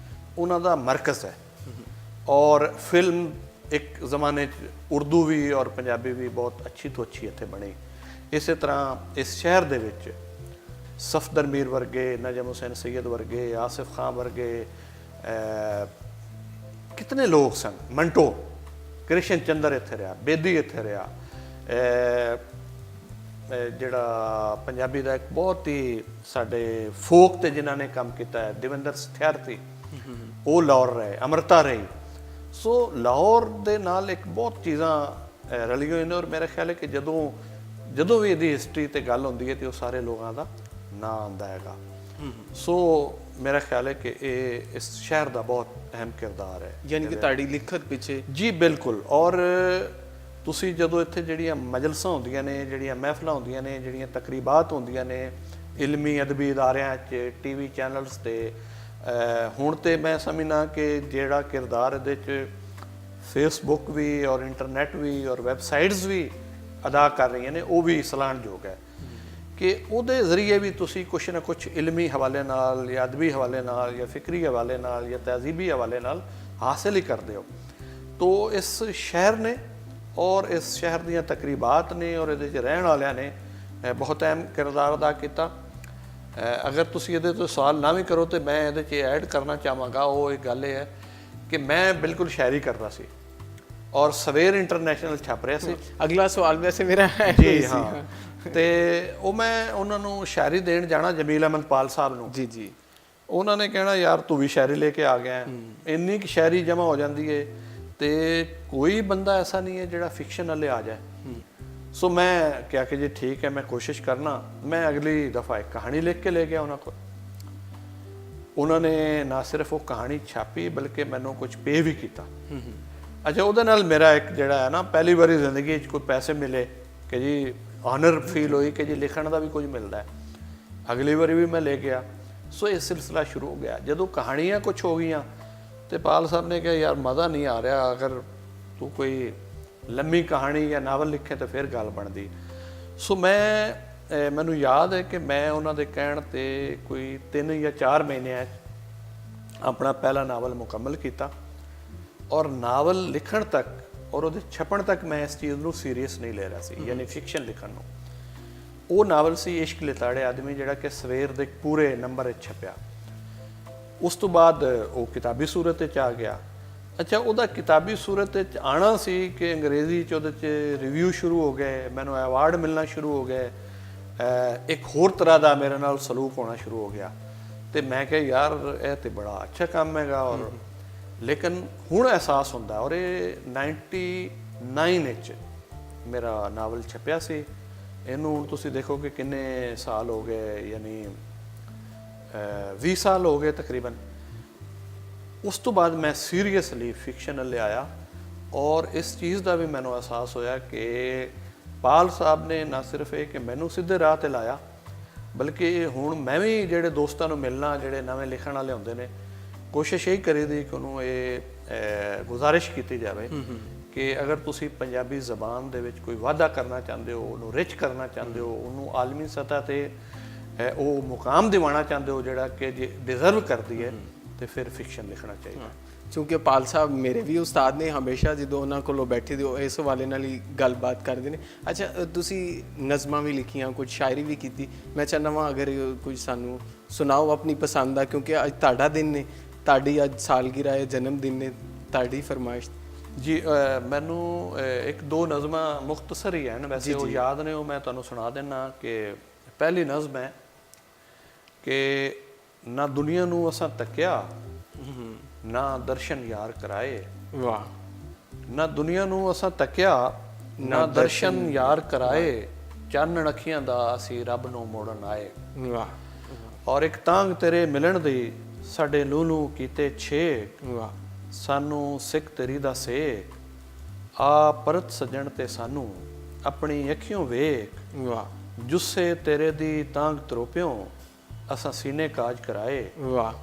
ਉਹਨਾਂ ਦਾ ਮਰਕਜ਼ ਹੈ। ਔਰ ਫਿਲਮ ਇੱਕ ਜ਼ਮਾਨੇ 'ਚ ਉਰਦੂ ਵੀ ਔਰ ਪੰਜਾਬੀ ਵੀ ਬਹੁਤ ਅੱਛੀ ਤੋਂ ਅੱਛੀ ਇੱਥੇ ਬਣੀ। ਇਸੇ ਤਰ੍ਹਾਂ ਇਸ ਸ਼ਹਿਰ ਦੇ ਵਿੱਚ ਸਫਦਰ ਮੀਰ ਵਰਗੇ, ਨਜਮ ਹੁਸੈਨ ਸੈਯਦ ਵਰਗੇ, ਆਸਿਫ ਖਾਨ ਵਰਗੇ ਕਿਤਨੇ ਲੋਕ ਸਨ। ਮੰਟੋ, ਕ੍ਰਿਸ਼ਨ ਚੰਦਰ ਇੱਥੇ ਰਿਹਾ, ਬੇਦੀ ਇੱਥੇ ਰਿਹਾ। ਜਿਹੜਾ ਪੰਜਾਬੀ ਦਾ ਇੱਕ ਬਹੁਤ ਹੀ ਸਾਡੇ ਫੋਕ ਤੇ ਜਿਨ੍ਹਾਂ ਨੇ ਕੰਮ ਕੀਤਾ ਹੈ, ਦੇਵਿੰਦਰ ਸਥਿਆਰਥੀ, ਉਹ ਲਾਹੌਰ ਰਹੇ, ਅੰਮ੍ਰਿਤਾ ਰਹੀ। ਸੋ ਲਾਹੌਰ ਦੇ ਨਾਲ ਇੱਕ ਬਹੁਤ ਚੀਜ਼ਾਂ ਰਲੀ ਹੋਈਆਂ ਨੇ। ਔਰ ਮੇਰਾ ਖਿਆਲ ਹੈ ਕਿ ਜਦੋਂ ਵੀ ਇਹਦੀ ਹਿਸਟਰੀ ਤੇ ਗੱਲ ਹੁੰਦੀ ਹੈ ਤੇ ਉਹ ਸਾਰੇ ਲੋਕਾਂ ਦਾ ਨਾਂ ਆਉਂਦਾ ਹੈਗਾ। ਸੋ ਮੇਰਾ ਖਿਆਲ ਹੈ ਕਿ ਇਹ ਇਸ ਸ਼ਹਿਰ ਦਾ ਬਹੁਤ ਅਹਿਮ ਕਿਰਦਾਰ ਹੈ। ਯਾਨੀ ਕਿ ਤੁਹਾਡੀ ਲਿਖਤ ਪਿੱਛੇ? ਜੀ ਬਿਲਕੁਲ। ਔਰ ਤੁਸੀਂ ਜਦੋਂ ਇੱਥੇ ਜਿਹੜੀਆਂ ਮਜਲਸਾਂ ਹੁੰਦੀਆਂ ਨੇ, ਜਿਹੜੀਆਂ ਮਹਿਫਲਾਂ ਹੁੰਦੀਆਂ ਨੇ, ਜਿਹੜੀਆਂ ਤਕਰੀਬਾਤ ਹੁੰਦੀਆਂ ਨੇ ਇਲਮੀ ਅਦਬੀ ਅਦਾਰਿਆਂ 'ਚ, ਟੀਵੀ ਚੈਨਲਸ 'ਤੇ, ਹੁਣ ਤੇ ਮੈਂ ਸਮਝਣਾ ਕਿ ਜਿਹੜਾ ਕਿਰਦਾਰ ਇਹਦੇ 'ਚ ਫੇਸਬੁੱਕ ਵੀ ਔਰ ਇੰਟਰਨੈਟ ਵੀ ਔਰ ਵੈਬਸਾਈਟਸ ਵੀ ਅਦਾ ਕਰ ਰਹੀਆਂ ਨੇ, ਉਹ ਵੀ ਸਲਾਹੁਣਯੋਗ ਹੈ ਕਿ ਉਹਦੇ ਜ਼ਰੀਏ ਵੀ ਤੁਸੀਂ ਕੁਛ ਨਾ ਕੁਛ ਇਲਮੀ ਹਵਾਲੇ ਨਾਲ ਜਾਂ ਅਦਬੀ ਹਵਾਲੇ ਨਾਲ ਜਾਂ ਫਿਕਰੀ ਹਵਾਲੇ ਨਾਲ ਜਾਂ ਤਹਿਜ਼ੀਬੀ ਹਵਾਲੇ ਨਾਲ ਹਾਸਿਲ ਹੀ ਕਰਦੇ ਹੋ। ਤੋ ਇਸ ਸ਼ਹਿਰ ਨੇ ਔਰ ਇਸ ਸ਼ਹਿਰ ਦੀਆਂ ਤਕਰੀਬਾਤ ਨੇ ਔਰ ਇਹਦੇ 'ਚ ਰਹਿਣ ਵਾਲਿਆਂ ਨੇ ਬਹੁਤ ਅਹਿਮ ਕਿਰਦਾਰ ਅਦਾ ਕੀਤਾ। ਅਗਰ ਤੁਸੀਂ ਇਹਦੇ ਤੋਂ ਸਵਾਲ ਨਾ ਵੀ ਕਰੋ ਤਾਂ ਮੈਂ ਇਹਦੇ 'ਚ ਐਡ ਕਰਨਾ ਚਾਹਾਂਗਾ। ਉਹ ਇੱਕ ਗੱਲ ਇਹ ਹੈ ਕਿ ਮੈਂ ਬਿਲਕੁਲ ਸ਼ਾਇਰੀ ਕਰਦਾ ਸੀ ਔਰ ਸਵੇਰ ਇੰਟਰਨੈਸ਼ਨਲ ਛਪ ਰਿਹਾ ਸੀ। ਅਗਲਾ ਸਵਾਲ ਵੈਸੇ ਮੇਰਾ ਹੈ ਜੀ ਹਾਂ। ਤੇ ਉਹ ਮੈਂ ਉਹਨਾਂ ਨੂੰ ਸ਼ਾਇਰੀ ਦੇਣ ਜਾਣਾ, ਜਮੀਲ ਅਹਿਮਦ ਸਾਹਿਬ ਨੂੰ। ਜੀ ਜੀ। ਉਹਨਾਂ ਨੇ ਕਹਿਣਾ ਯਾਰ ਤੂੰ ਵੀ ਸ਼ਾਇਰੀ ਲੈ ਕੇ ਆ ਗਿਆ। ਇੰਨੀ ਕੁ ਸ਼ਾਇਰੀ ਜਮ੍ਹਾਂ ਹੋ ਜਾਂਦੀ ਹੈ ਤੇ ਕੋਈ ਬੰਦਾ ਐਸਾ ਨਹੀਂ ਹੈ ਜਿਹੜਾ ਫਿਕਸ਼ਨ ਵਾਲੇ ਆ ਜਾਏ। ਸੋ ਮੈਂ ਕਿਹਾ ਕਿ ਜੀ ਠੀਕ ਹੈ, ਮੈਂ ਕੋਸ਼ਿਸ਼ ਕਰਨਾ। ਮੈਂ ਅਗਲੀ ਦਫਾ ਇੱਕ ਕਹਾਣੀ ਲਿਖ ਕੇ ਲੈ ਗਿਆ ਉਹਨਾਂ ਕੋਲ। ਉਹਨਾਂ ਨੇ ਨਾ ਸਿਰਫ ਉਹ ਕਹਾਣੀ ਛਾਪੀ ਬਲਕਿ ਮੈਨੂੰ ਕੁਝ ਪੇ ਵੀ ਕੀਤਾ। ਅੱਛਾ, ਉਹਦੇ ਨਾਲ ਮੇਰਾ ਇੱਕ ਜਿਹੜਾ ਹੈ ਨਾ ਪਹਿਲੀ ਵਾਰੀ ਜ਼ਿੰਦਗੀ 'ਚ ਕੋਈ ਪੈਸੇ ਮਿਲੇ ਕਿ ਜੀ ਆਨਰ ਫੀਲ ਹੋਈ ਕਿ ਜੀ ਲਿਖਣ ਦਾ ਵੀ ਕੁਝ ਮਿਲਦਾ ਹੈ। ਅਗਲੀ ਵਾਰੀ ਵੀ ਮੈਂ ਲੈ ਗਿਆ। ਸੋ ਇਹ ਸਿਲਸਿਲਾ ਸ਼ੁਰੂ ਹੋ ਗਿਆ। ਜਦੋਂ ਕਹਾਣੀਆਂ ਕੁਛ ਹੋ ਗਈਆਂ ਤੇ ਪਾਲ ਸਾਹਿਬ ਨੇ ਕਿਹਾ ਯਾਰ ਮਜ਼ਾ ਨਹੀਂ ਆ ਰਿਹਾ, ਅਗਰ ਤੂੰ ਕੋਈ ਲੰਮੀ ਕਹਾਣੀ ਜਾਂ ਨਾਵਲ ਲਿਖੇ ਤਾਂ ਫਿਰ ਗੱਲ ਬਣਦੀ। ਸੋ ਮੈਨੂੰ ਯਾਦ ਹੈ ਕਿ ਮੈਂ ਉਹਨਾਂ ਦੇ ਕਹਿਣ ਤੇ ਕੋਈ 3 ਜਾਂ 4 ਮਹੀਨਿਆਂ 'ਚ ਆਪਣਾ ਪਹਿਲਾ ਨਾਵਲ ਮੁਕੰਮਲ ਕੀਤਾ, ਔਰ ਨਾਵਲ ਲਿਖਣ ਤੱਕ ਔਰ ਉਹਦੇ ਛਪਣ ਤੱਕ ਮੈਂ ਇਸ ਚੀਜ਼ ਨੂੰ ਸੀਰੀਅਸ ਨਹੀਂ ਲੈ ਰਿਹਾ ਸੀ, ਯਾਨੀ ਫਿਕਸ਼ਨ ਲਿਖਣ ਨੂੰ। ਉਹ ਨਾਵਲ ਸੀ ਇਸ਼ਕ ਲਿਤਾੜੇ ਆਦਮੀ, ਜਿਹੜਾ ਕਿ ਸਵੇਰ ਦੇ ਪੂਰੇ ਨੰਬਰ 'ਚ ਛਪਿਆ। ਉਸ ਤੋਂ ਬਾਅਦ ਉਹ ਕਿਤਾਬੀ ਸੂਰਤ 'ਚ ਆ ਗਿਆ। ਅੱਛਾ, ਉਹਦਾ ਕਿਤਾਬੀ ਸੂਰਤ 'ਚ ਆਉਣਾ ਸੀ ਕਿ ਅੰਗਰੇਜ਼ੀ 'ਚ ਉਹਦੇ 'ਚ ਰਿਵਿਊ ਸ਼ੁਰੂ ਹੋ ਗਏ, ਮੈਨੂੰ ਐਵਾਰਡ ਮਿਲਣਾ ਸ਼ੁਰੂ ਹੋ ਗਏ, ਇੱਕ ਹੋਰ ਤਰ੍ਹਾਂ ਦਾ ਮੇਰੇ ਨਾਲ ਸਲੂਕ ਹੋਣਾ ਸ਼ੁਰੂ ਹੋ ਗਿਆ। ਤੇ ਮੈਂ ਕਿਹਾ ਯਾਰ ਇਹ ਤੇ ਬੜਾ ਅੱਛਾ ਕੰਮ ਹੈਗਾ। ਔਰ ਲੇਕਿਨ ਹੁਣ ਅਹਿਸਾਸ ਹੁੰਦਾ, ਔਰ ਇਹ 99 ਵਿੱਚ ਮੇਰਾ ਨਾਵਲ ਛਪਿਆ ਸੀ। ਇਹਨੂੰ ਹੁਣ ਤੁਸੀਂ ਦੇਖੋ ਕਿ ਕਿੰਨੇ ਸਾਲ ਹੋ ਗਏ, ਯਾਨੀ 20 ਸਾਲ ਹੋ ਗਏ ਤਕਰੀਬਨ। ਉਸ ਤੋਂ ਬਾਅਦ ਮੈਂ ਸੀਰੀਅਸਲੀ ਫਿਕਸ਼ਨ ਲਿਆਇਆ, ਔਰ ਇਸ ਚੀਜ਼ ਦਾ ਵੀ ਮੈਨੂੰ ਅਹਿਸਾਸ ਹੋਇਆ ਕਿ ਪਾਲ ਸਾਹਿਬ ਨੇ ਨਾ ਸਿਰਫ ਇਹ ਕਿ ਮੈਨੂੰ ਸਿੱਧੇ ਰਾਹ ਤੇ ਲਾਇਆ, ਬਲਕਿ ਹੁਣ ਮੈਂ ਵੀ ਜਿਹੜੇ ਦੋਸਤਾਂ ਨੂੰ ਮਿਲਣਾ, ਜਿਹੜੇ ਨਵੇਂ ਲਿਖਣ ਵਾਲੇ ਹੁੰਦੇ ਨੇ, ਕੋਸ਼ਿਸ਼ ਇਹ ਕਰੀਦੀ ਕਿ ਉਹਨੂੰ ਇਹ ਗੁਜ਼ਾਰਿਸ਼ ਕੀਤੀ ਜਾਵੇ ਕਿ ਅਗਰ ਤੁਸੀਂ ਪੰਜਾਬੀ ਜ਼ਬਾਨ ਦੇ ਵਿੱਚ ਕੋਈ ਵਾਧਾ ਕਰਨਾ ਚਾਹੁੰਦੇ ਹੋ, ਉਹਨੂੰ ਰਿਚ ਕਰਨਾ ਚਾਹੁੰਦੇ ਹੋ, ਉਹਨੂੰ ਆਲਮੀ ਸਤ੍ਹਾ ਤੇ ਉਹ ਮੁਕਾਮ ਦਿਵਾਉਣਾ ਚਾਹੁੰਦੇ ਹੋ ਜਿਹੜਾ ਕਿ ਜੇ ਡਿਜ਼ਰਵ ਕਰਦੀ ਹੈ, ਤੇ ਫਿਰ ਫਿਕਸ਼ਨ ਲਿਖਣਾ ਚਾਹੀਦਾ। ਕਿਉਂਕਿ ਪਾਲ ਸਾਹਿਬ ਮੇਰੇ ਵੀ ਉਸਤਾਦ ਨੇ, ਹਮੇਸ਼ਾ ਜਦੋਂ ਉਹਨਾਂ ਕੋਲੋਂ ਬੈਠੇ ਦੇ ਇਸ ਹਵਾਲੇ ਨਾਲ ਹੀ ਗੱਲਬਾਤ ਕਰਦੇ ਨੇ। ਅੱਛਾ, ਤੁਸੀਂ ਨਜ਼ਮਾਂ ਵੀ ਲਿਖੀਆਂ, ਕੁਝ ਸ਼ਾਇਰੀ ਵੀ ਕੀਤੀ। ਮੈਂ ਚਾਹੁੰਦਾ ਵਾਂ ਅਗਰ ਕੁਝ ਸਾਨੂੰ ਸੁਣਾਓ ਆਪਣੀ ਪਸੰਦ ਦਾ, ਕਿਉਂਕਿ ਅੱਜ ਤੁਹਾਡਾ ਦਿਨ ਨੇ, ਤੁਹਾਡੀ ਅੱਜ ਸਾਲਗਿਰਾ ਹੈ, ਜਨਮ ਦਿਨ ਨੇ, ਤੁਹਾਡੀ ਫਰਮਾਇਸ਼। ਜੀ, ਮੈਨੂੰ 1-2 ਨਜ਼ਮਾਂ ਮੁਖਤਸਰ ਹੀ ਹਨ, ਵੈਸੇ ਉਹ ਯਾਦ ਨੇ, ਉਹ ਮੈਂ ਤੁਹਾਨੂੰ ਸੁਣਾ ਦਿੰਦਾ। ਕਿ ਪਹਿਲੀ ਨਜ਼ਮ ਹੈ ਕਿ ਨਾ ਦੁਨੀਆ ਨੂੰ ਅਸਾਂ ਤੱਕਿਆ, ਨਾ ਦਰਸ਼ਨ ਯਾਰ ਕਰਾਏ। ਵਾਹ। ਨਾ ਦੁਨੀਆ ਨੂੰ ਅਸਾਂ ਤੱਕਿਆ, ਨਾ ਦਰਸ਼ਨ ਯਾਰ ਕਰਾਏ, ਚਾਨਣ ਅੱਖੀਆਂ ਦਾ ਅਸੀਂ ਰੱਬ ਨੂੰ ਮੋੜਨ ਆਏ। ਵਾਹ। ਔਰ ਇੱਕ ਤਾਂਗ ਤੇਰੇ ਮਿਲਣ ਦੀ ਸਾਡੇ ਲੂਲੂ ਕੀਤੇ ਛੇਕ, ਵਾਹ। ਸਾਨੂੰ ਸਿੱਖ ਤੇਰੀ ਦਾ ਸੇਕ, ਆ ਪਰਤ ਸਜਣ ਤੇ ਸਾਨੂੰ ਆਪਣੀ ਅੱਖੀਓਂ ਵੇਖ। ਵਾਹ। ਜੁੱਸੇ ਤੇਰੇ ਦੀ ਤਾਂਗ ਤਰੋਪਿਓ ਅਸਾਂ ਸੀਨੇ ਕਾਜ ਕਰਾਏ, ਵਾਹ।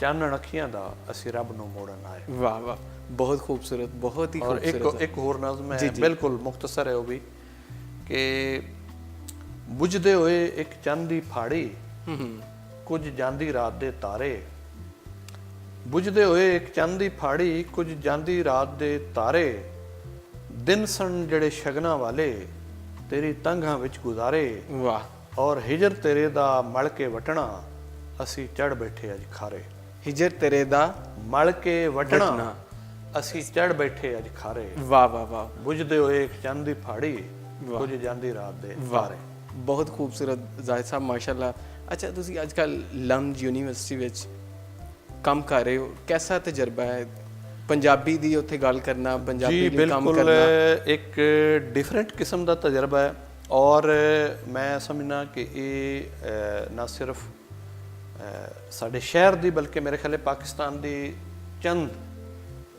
ਚਾਨਣ ਅੱਖੀਆਂ ਦਾ ਅਸੀਂ ਰੱਬ ਨੂੰ ਮੋੜਨ ਆਏ। ਵਾਹ ਵਾਹ, ਬਹੁਤ ਖੂਬਸੂਰਤ, ਬਹੁਤ ਹੀ ਖੂਬਸੂਰਤ। ਇੱਕ ਹੋਰ ਨਜ਼ਮ ਹੈ, ਬਿਲਕੁਲ ਮੁਖਤਸਰ ਹੈ ਉਹ ਵੀ, ਕਿ ਬੁਝਦੇ ਹੋਏ ਇੱਕ ਚੰਨ ਦੀ ਫਾੜੀ, ਕੁਝ ਜਾਂਦੀ ਰਾਤ ਦੇ ਤਾਰੇ। ਬੁਝਦੇ ਹੋਏ ਇੱਕ ਚੰਨ ਦੀ ਫਾੜੀ, ਕੁਝ ਜਾਂਦੀ ਰਾਤ ਦੇ ਤਾਰੇ, ਦਿਨ ਸਣ ਜਿਹੜੇ ਸ਼ਗਨਾਂ ਵਾਲੇ, ਤੇਰੀ ਤੰਗਾਂ ਵਿੱਚ ਗੁਜ਼ਾਰੇ। ਵਾਹ। ਔਰ ਹਿਜਰ ਤੇਰੇ ਦਾ ਮਲ ਕੇ ਵਟਣਾ, ਅਸੀਂ ਚੜ ਬੈਠੇ ਅੱਜ ਖਾਰੇ। ਹਿਜਰ ਤੇਰੇ ਦਾ ਮਲ ਕੇ ਵਟਣਾ, ਅਸੀਂ ਚੜ ਬੈਠੇ ਅੱਜ ਖਾਰੇ। ਵਾਹ ਵਾਹ ਵਾਹ। ਬੁਝਦੇ ਹੋਏ ਇੱਕ ਚੰਨ ਦੀ ਫਾੜੀ, ਕੁਝ ਜਾਂਦੀ ਰਾਤ ਦੇ ਤਾਰੇ। ਬਹੁਤ ਖੂਬਸੂਰਤ ਜ਼ਾਹਿਦ ਸਾਹਿਬ, ਮਾਸ਼ਾਅੱਲਾ। ਅੱਛਾ, ਤੁਸੀਂ ਅੱਜ ਕੱਲ੍ਹ ਲੰਡਨ ਯੂਨੀਵਰਸਿਟੀ ਵਿੱਚ ਕੰਮ ਕਰ ਰਹੇ ਹੋ, ਕੈਸਾ ਤਜਰਬਾ ਹੈ ਪੰਜਾਬੀ ਦੀ ਉੱਥੇ ਗੱਲ ਕਰਨਾ, ਪੰਜਾਬੀ ਲਈ ਕੰਮ ਕਰਨਾ? ਬਿਲਕੁਲ ਇੱਕ ਡਿਫਰੈਂਟ ਕਿਸਮ ਦਾ ਤਜਰਬਾ ਹੈ। ਔਰ ਮੈਂ ਸਮਝਣਾ ਕਿ ਇਹ ਨਾ ਸਿਰਫ ਸਾਡੇ ਸ਼ਹਿਰ ਦੀ, ਬਲਕਿ ਮੇਰੇ ਖਿਆਲ ਪਾਕਿਸਤਾਨ ਦੀ ਚੰਦ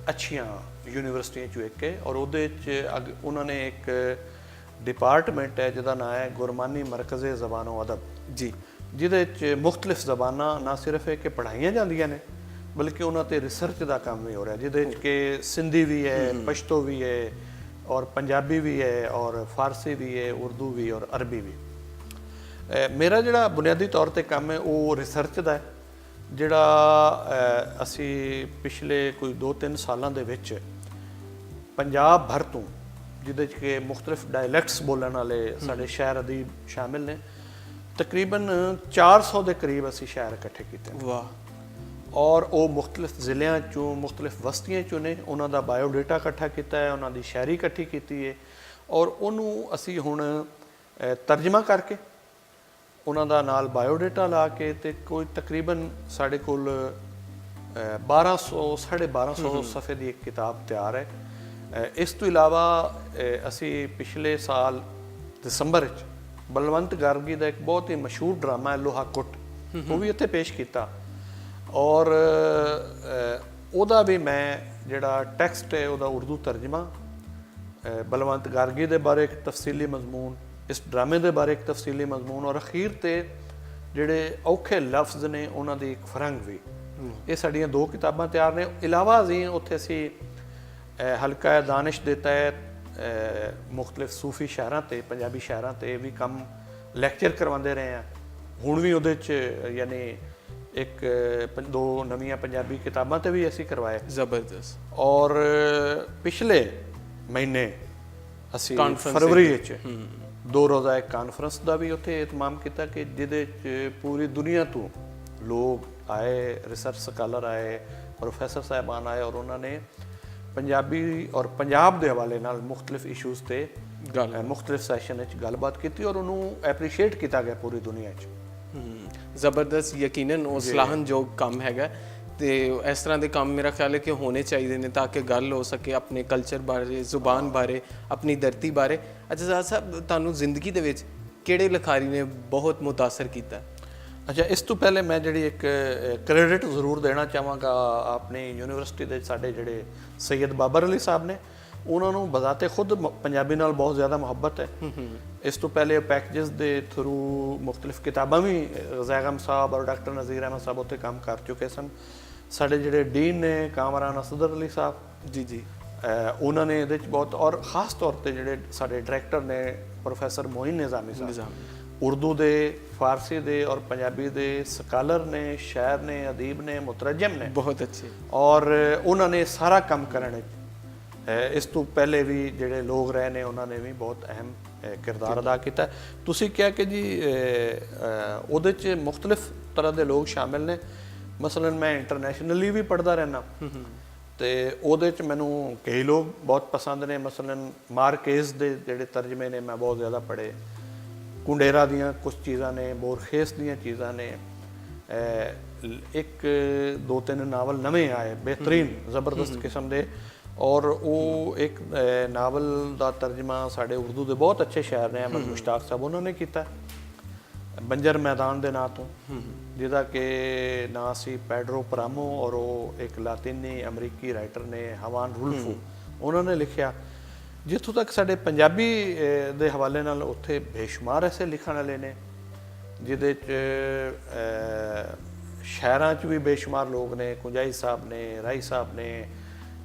ਅੱਛੀਆਂ ਯੂਨੀਵਰਸਿਟੀਆਂ 'ਚੋਂ ਇੱਕ ਹੈ। ਔਰ ਉਹਦੇ 'ਚ ਉਹਨਾਂ ਨੇ ਇੱਕ ਡਿਪਾਰਟਮੈਂਟ ਹੈ ਜਿਹਦਾ ਨਾਮ ਹੈ ਗੁਰਮਾਨੀ ਮਰਕਜ਼ੇ ਜ਼ਬਾਨੋ ਅਦਬ ਜੀ, ਜਿਹਦੇ 'ਚ ਮੁਖਤਲਿਫ ਜ਼ਬਾਨਾਂ ਨਾ ਸਿਰਫ ਹੈ ਕਿ ਪੜ੍ਹਾਈਆਂ ਜਾਂਦੀਆਂ ਨੇ, ਬਲਕਿ ਉਹਨਾਂ 'ਤੇ ਰਿਸਰਚ ਦਾ ਕੰਮ ਵੀ ਹੋ ਰਿਹਾ, ਜਿਹਦੇ 'ਚ ਕਿ ਸਿੰਧੀ ਵੀ ਹੈ, ਪਸ਼ਤੋ ਵੀ ਹੈ, ਔਰ ਪੰਜਾਬੀ ਵੀ ਹੈ, ਔਰ ਫਾਰਸੀ ਵੀ ਹੈ, ਉਰਦੂ ਵੀ ਔਰ ਅਰਬੀ ਵੀ। ਮੇਰਾ ਜਿਹੜਾ ਬੁਨਿਆਦੀ ਤੌਰ 'ਤੇ ਕੰਮ ਹੈ ਉਹ ਰਿਸਰਚ ਦਾ ਹੈ, ਜਿਹੜਾ ਅਸੀਂ ਪਿਛਲੇ ਕੋਈ 2-3 ਸਾਲਾਂ ਦੇ ਵਿੱਚ ਪੰਜਾਬ ਭਰ ਤੋਂ, ਜਿਹਦੇ 'ਚ ਕਿ ਮੁਖਤਲਿਫ ਡਾਇਲੈਕਟਸ ਬੋਲਣ ਵਾਲੇ ਸਾਡੇ ਸ਼ਾਇਰ ਅਦੀਬ ਸ਼ਾਮਿਲ ਨੇ, ਤਕਰੀਬਨ 400 ਦੇ ਕਰੀਬ ਅਸੀਂ ਸ਼ਾਇਰ ਇਕੱਠੇ ਕੀਤੇ। ਵਾਹ। ਔਰ ਉਹ ਮੁਖਤਲਿਫ ਜ਼ਿਲ੍ਹਿਆਂ 'ਚੋਂ, ਮੁਖਤਲਿਫ ਬਸਤੀਆਂ 'ਚੋਂ ਨੇ, ਉਹਨਾਂ ਦਾ ਬਾਇਓਡਾਟਾ ਇਕੱਠਾ ਕੀਤਾ ਹੈ, ਉਹਨਾਂ ਦੀ ਸ਼ਾਇਰੀ ਇਕੱਠੀ ਕੀਤੀ ਹੈ, ਔਰ ਉਹਨੂੰ ਅਸੀਂ ਹੁਣ ਤਰਜਮਾ ਕਰਕੇ ਉਹਨਾਂ ਦਾ ਨਾਲ ਬਾਇਓਡਾਟਾ ਲਾ ਕੇ, ਤੇ ਕੋਈ ਤਕਰੀਬਨ ਸਾਡੇ ਕੋਲ 1200-1250 ਸਫ਼ੇ ਦੀ ਇੱਕ ਕਿਤਾਬ ਤਿਆਰ ਹੈ। ਇਸ ਤੋਂ ਇਲਾਵਾ ਅਸੀਂ ਪਿਛਲੇ ਸਾਲ ਦਸੰਬਰ 'ਚ ਬਲਵੰਤ ਗਾਰਗੀ ਦਾ ਇੱਕ ਬਹੁਤ ਹੀ ਮਸ਼ਹੂਰ ਡਰਾਮਾ ਹੈ ਲੋਹਾ ਕੁੱਟ, ਉਹ ਵੀ ਇੱਥੇ ਪੇਸ਼ ਕੀਤਾ। ਔਰ ਉਹਦਾ ਵੀ ਮੈਂ ਜਿਹੜਾ ਟੈਕਸਟ ਹੈ ਉਹਦਾ ਉਰਦੂ ਤਰਜਮਾ, ਬਲਵੰਤ ਗਾਰਗੀ ਦੇ ਬਾਰੇ ਇੱਕ ਤਫਸੀਲੀ ਮਜ਼ਮੂਨ, ਇਸ ਡਰਾਮੇ ਦੇ ਬਾਰੇ ਇੱਕ ਤਫਸੀਲੀ ਮਜ਼ਮੂਨ, ਔਰ ਅਖੀਰ ਤੇ ਜਿਹੜੇ ਔਖੇ ਲਫ਼ਜ਼ ਨੇ ਉਹਨਾਂ ਦੀ ਇੱਕ ਫਰੰਗ ਵੀ। ਇਹ ਸਾਡੀਆਂ 2 ਕਿਤਾਬਾਂ ਤਿਆਰ ਨੇ। ਇਲਾਵਾ ਅਸੀਂ ਉੱਥੇ ਅਸੀਂ ਹਲਕਾ ਦਾਨਿਸ਼ ਦੇ ਤਹਿਤ ਮੁਖਤਲਿਫ ਸੂਫੀ ਸ਼ਾਇਰਾਂ ਤੇ ਪੰਜਾਬੀ ਸ਼ਾਇਰਾਂ ਤੇ ਵੀ ਕੰਮ ਲੈਕਚਰ ਕਰਵਾਉਂਦੇ ਰਹੇ ਹਾਂ। ਹੁਣ ਵੀ ਉਹਦੇ 'ਚ ਯਾਨੀ 2 ਨਵੀਆਂ ਪੰਜਾਬੀ ਕਿਤਾਬਾਂ ਤੇ ਵੀ ਅਸੀਂ ਕਰਵਾਏ। ਜ਼ਬਰਦਸਤ। ਔਰ ਪਿਛਲੇ ਮਹੀਨੇ ਅਸੀਂ ਫਰਵਰੀ ਵਿੱਚ 2 ਰੋਜ਼ਾ ਇੱਕ ਕਾਨਫਰੰਸ ਦਾ ਵੀ ਉੱਥੇ ਇਤਮਾਮ ਕੀਤਾ ਕਿ ਜਿਹਦੇ 'ਚ ਪੂਰੀ ਦੁਨੀਆ ਤੋਂ ਲੋਕ ਆਏ, ਰਿਸਰਚ ਸਕਾਲਰ ਆਏ, ਪ੍ਰੋਫੈਸਰ ਸਾਹਿਬਾਨ ਆਏ ਔਰ ਉਹਨਾਂ ਨੇ ਪੰਜਾਬੀ ਔਰ ਪੰਜਾਬ ਦੇ ਹਵਾਲੇ ਨਾਲ ਮੁਖਤਲਿਫ ਇਸ਼ੂਜ਼ ਤੇ ਮੁਖਤਲਿਫ ਸੈਸ਼ਨ ਵਿੱਚ ਗੱਲਬਾਤ ਕੀਤੀ ਔਰ ਉਹਨੂੰ ਐਪਰੀਸ਼ੀਏਟ ਕੀਤਾ ਗਿਆ ਪੂਰੀ ਦੁਨੀਆ 'ਚ। ਜ਼ਬਰਦਸਤ। ਯਕੀਨਨ ਉਹ ਸਲਾਹਨਯੋਗ ਕੰਮ ਹੈਗਾ ਤੇ ਇਸ ਤਰ੍ਹਾਂ ਦੇ ਕੰਮ ਮੇਰਾ ਖਿਆਲ ਹੈ ਕਿ ਹੋਣੇ ਚਾਹੀਦੇ ਨੇ ਤਾਂ ਕਿ ਗੱਲ ਹੋ ਸਕੇ ਆਪਣੇ ਕਲਚਰ ਬਾਰੇ, ਜ਼ੁਬਾਨ ਬਾਰੇ, ਆਪਣੀ ਧਰਤੀ ਬਾਰੇ। ਅੱਛਾ ਜ਼ਾਦ ਸਾਹਿਬ, ਤੁਹਾਨੂੰ ਜ਼ਿੰਦਗੀ ਦੇ ਵਿੱਚ ਕਿਹੜੇ ਲਿਖਾਰੀ ਨੇ ਬਹੁਤ ਮੁਤਾਸਰ ਕੀਤਾ? ਅੱਛਾ, ਇਸ ਤੋਂ ਪਹਿਲੇ ਮੈਂ ਜਿਹੜੀ ਇੱਕ ਕ੍ਰੈਡਿਟ ਜ਼ਰੂਰ ਦੇਣਾ ਚਾਹਾਂਗਾ ਆਪਣੀ ਯੂਨੀਵਰਸਿਟੀ ਦੇ ਸਾਡੇ ਜਿਹੜੇ ਸੈਯਦ ਬਾਬਰ ਅਲੀ ਸਾਹਿਬ ਨੇ। ਉਹਨਾਂ ਨੂੰ ਬਜ਼ਾਤੇ ਖੁਦ ਪੰਜਾਬੀ ਨਾਲ ਬਹੁਤ ਜ਼ਿਆਦਾ ਮੁਹੱਬਤ ਹੈ। ਇਸ ਤੋਂ ਪਹਿਲੇ ਪੈਕੇਜਸ ਦੇ ਥਰੂ ਮੁਖਤਲਿਫ ਕਿਤਾਬਾਂ ਵੀ ਗਜ਼ਾ ਗਮ ਸਾਹਿਬ ਔਰ ਡਾਕਟਰ ਨਜ਼ੀਰ ਅਹਿਮਦ ਸਾਹਿਬ ਉੱਥੇ ਕੰਮ ਕਰ ਚੁੱਕੇ ਸਨ। ਸਾਡੇ ਜਿਹੜੇ ਡੀਨ ਨੇ ਕਾਮਰਾਨ ਅਸਦਰ ਅਲੀ ਸਾਹਿਬ ਜੀ ਉਹਨਾਂ ਨੇ ਇਹਦੇ 'ਚ ਬਹੁਤ, ਔਰ ਖ਼ਾਸ ਤੌਰ ਤੇ ਜਿਹੜੇ ਸਾਡੇ ਡਾਇਰੈਕਟਰ ਨੇ ਪ੍ਰੋਫੈਸਰ ਮੋਇਨ ਨਿਜ਼ਾਮੀ ਸਾਹਿਬ, ਉਰਦੂ ਦੇ, ਫਾਰਸੀ ਦੇ ਔਰ ਪੰਜਾਬੀ ਦੇ ਸਕਾਲਰ ਨੇ, ਸ਼ਾਇਰ ਨੇ, ਅਦੀਬ ਨੇ, ਮੁਤਰਜਮ ਨੇ, ਬਹੁਤ ਅੱਛੇ। ਔਰ ਉਹਨਾਂ ਨੇ ਸਾਰਾ ਕੰਮ ਕਰਨ ਇਸ ਤੋਂ ਪਹਿਲੇ ਵੀ ਜਿਹੜੇ ਲੋਕ ਰਹੇ ਨੇ ਉਹਨਾਂ ਨੇ ਵੀ ਬਹੁਤ ਅਹਿਮ ਕਿਰਦਾਰ ਅਦਾ ਕੀਤਾ। ਤੁਸੀਂ ਕਿਹਾ ਕਿ ਜੀ ਉਹਦੇ 'ਚ ਮੁਖਤਲਿਫ ਤਰ੍ਹਾਂ ਦੇ ਲੋਕ ਸ਼ਾਮਿਲ ਨੇ। ਮਸਲਨ ਮੈਂ ਇੰਟਰਨੈਸ਼ਨਲੀ ਵੀ ਪੜ੍ਹਦਾ ਰਹਿਣਾ ਤੇ ਉਹਦੇ 'ਚ ਮੈਨੂੰ ਕਈ ਲੋਕ ਬਹੁਤ ਪਸੰਦ ਨੇ। ਮਸਲਨ ਮਾਰਕੇਜ਼ ਦੇ ਜਿਹੜੇ ਤਰਜਮੇ ਨੇ ਮੈਂ ਬਹੁਤ ਜ਼ਿਆਦਾ ਪੜ੍ਹੇ। ਕੁੰਡੇਰਾ ਦੀਆਂ ਕੁਝ ਚੀਜ਼ਾਂ ਨੇ, ਬੋਰਖੇਸ ਦੀਆਂ ਚੀਜ਼ਾਂ ਨੇ, 1-2-3 ਨਾਵਲ ਨਵੇਂ ਆਏ ਬਿਹਤਰੀਨ ਜ਼ਬਰਦਸਤ ਕਿਸਮ ਦੇ। ਔਰ ਉਹ ਇੱਕ ਨਾਵਲ ਦਾ ਤਰਜਮਾ ਸਾਡੇ ਉਰਦੂ ਦੇ ਬਹੁਤ ਅੱਛੇ ਸ਼ਾਇਰ ਨੇ ਅਹਿਮਦ ਮੁਸ਼ਤਾਕ ਸਾਹਿਬ, ਉਹਨਾਂ ਨੇ ਕੀਤਾ, ਬੰਜਰ ਮੈਦਾਨ ਦੇ ਨਾਂ ਤੋਂ, ਜਿਹਦਾ ਕਿ ਨਾਂ ਸੀ ਪੈਡਰੋ ਪਰਾਮੋ ਔਰ ਉਹ ਇੱਕ ਲਾਤੀਨੀ ਅਮਰੀਕੀ ਰਾਈਟਰ ਨੇ ਹਵਾਨ ਰੁਲਫੂ, ਉਹਨਾਂ ਨੇ ਲਿਖਿਆ। ਜਿੱਥੋਂ ਤੱਕ ਸਾਡੇ ਪੰਜਾਬੀ ਦੇ ਹਵਾਲੇ ਨਾਲ ਉੱਥੇ ਬੇਸ਼ੁਮਾਰ ਐਸੇ ਲਿਖਣ ਵਾਲੇ ਨੇ ਜਿਹਦੇ 'ਚ ਸ਼ਾਇਰਾਂ 'ਚ ਵੀ ਬੇਸ਼ੁਮਾਰ ਲੋਕ ਨੇ। ਕੁੰਜਾਈ ਸਾਹਿਬ ਨੇ, ਰਾਈ ਸਾਹਿਬ ਨੇ,